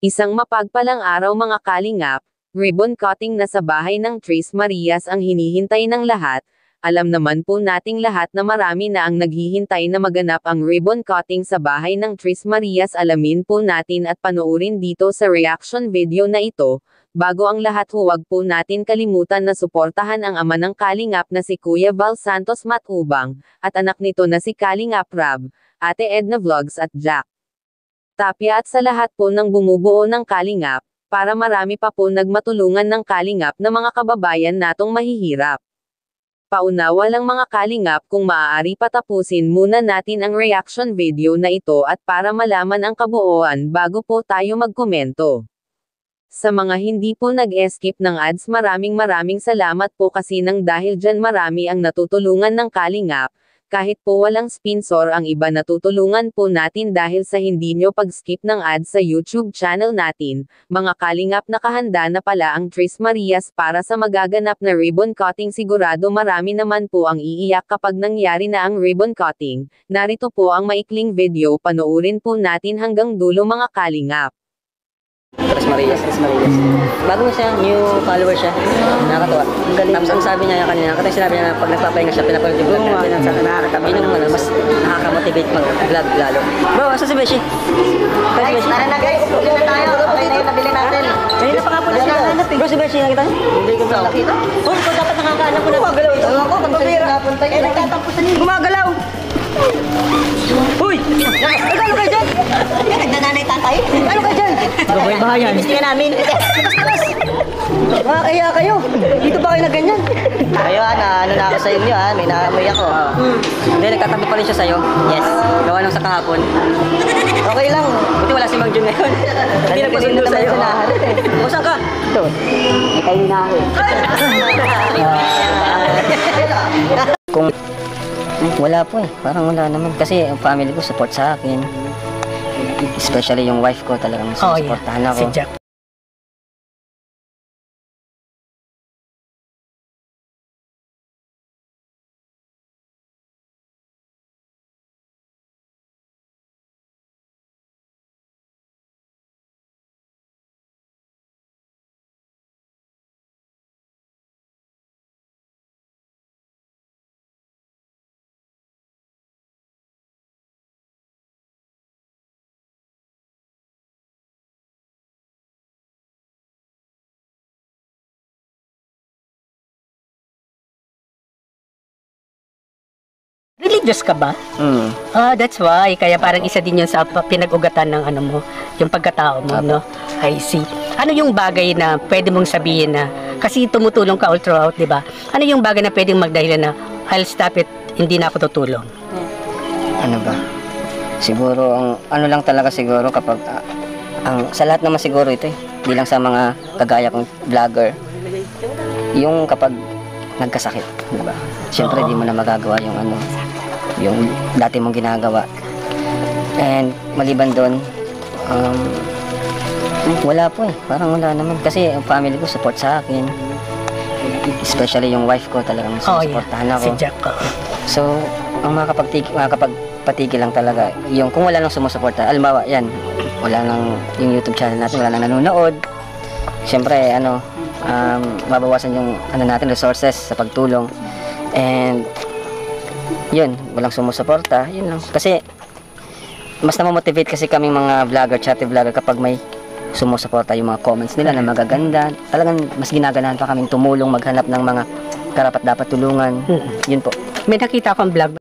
Isang mapagpalang araw mga kalingap, ribbon cutting na sa bahay ng Tres Marias ang hinihintay ng lahat. Alam naman po nating lahat na marami na ang naghihintay na maganap ang ribbon cutting sa bahay ng Tres Marias. Alamin po natin at panoorin dito sa reaction video na ito. Bago ang lahat, huwag po natin kalimutan na suportahan ang ama ng kalingap na si Kuya Val Santos Matubang, at anak nito na si Kalingap Rab, Ate Edna Vlogs at Jack Tapia, at sa lahat po ng bumubuo ng kalingap, para marami pa po nagmatulungan ng kalingap na mga kababayan natong mahihirap. Paunawa lang mga kalingap, kung maaari patapusin muna natin ang reaction video na ito at para malaman ang kabuuan bago po tayo magkomento. Sa mga hindi po nag-skip ng ads, maraming salamat po kasi nang dahil dyan marami ang natutulungan ng kalingap. Kahit po walang sponsor, ang iba natutulungan po natin dahil sa hindi nyo pag-skip ng ads sa YouTube channel natin. Mga kalingap, nakahanda na pala ang Tres Marias para sa magaganap na ribbon cutting. Sigurado marami naman po ang iiyak kapag nangyari na ang ribbon cutting. Narito po ang maikling video, panoorin po natin hanggang dulo mga kalingap. Tres Marias. Bago siya, new follower siya. Nakakatawa. Tapos ang sabi niya kanina, katay sinabi niya na pag nagpapahinga siya, pinapanood yung vlog natin. Yun yung mas nakaka-motivate mag-vlog lalo. Bro, asa si Beshi? Guys, tara na guys, bili na tayo. Okay na yung nabili natin. Kanina pa nga po na sinahanap eh. Bro, si Beshi, nakita niyo? Hindi ko ba nakita? Oh, ikaw dapat nakakaanap ko na. Gumagalaw ito. Ako, pag napunta yun. Nagtatampo sa niyo. Gumagalaw! Uy! Ano kayo dyan? Nagdananay tatay. Ano kayo dyan? Gabay bahayan. Gusto namin. Kaya kayo. Dito ba kayo na ganyan? Kayo ano na ako sa inyo may naamoy ako. Hindi, nagtatabi pa rin siya sa'yo. Yes. Gawa nung sa kahapon. Okay lang. Buti wala si Mang Jun ngayon. Hindi nagpasundo sa'yo. O, saan ka? Ito. May kayo na ako. Kung wala po eh. Parang wala naman. Kasi ang family ko support sa akin. Especially yung wife ko talagang supportahan ako. Si Jack. Religious ka ba? That's why. Kaya parang isa din yun sa pinag-ugatan ng ano mo, yung pagkatao mo, no? I see. Ano yung bagay na pwede mong sabihin na, kasi tumutulong ka all throughout, di ba? Ano yung bagay na pwedeng magdahilan na, I'll stop it, hindi na ako tutulong? Ano ba? Siguro, ano lang talaga siguro kapag, sa lahat naman siguro ito eh, hindi lang sa mga kagaya kong vlogger, yung kapag nagkasakit, di ba? Siyempre, di mo na magagawa yung yung dati mong ginagawa. And maliban doon, wala po eh. Parang wala naman. Kasi ang family ko support sa akin. Especially yung wife ko talagang supportahan ako. Si Jack. So, ang makakapagpatigil lang talaga, yung kung wala nang sumusuporta, alimbawa, yan, wala nang yung YouTube channel natin, wala nang nanonood. Siyempre, mabawasan yung natin, resources sa pagtulong. And yun, walang sumusuporta, yun lang. Kasi mas na-motivate kasi kaming mga vlogger, chatty vlogger kapag may sumusuporta yung mga comments nila na magaganda. Talagang mas ginaganahan pa kaming tumulong, maghanap ng mga karapat dapat tulungan. Yun po. May nakita akong vlog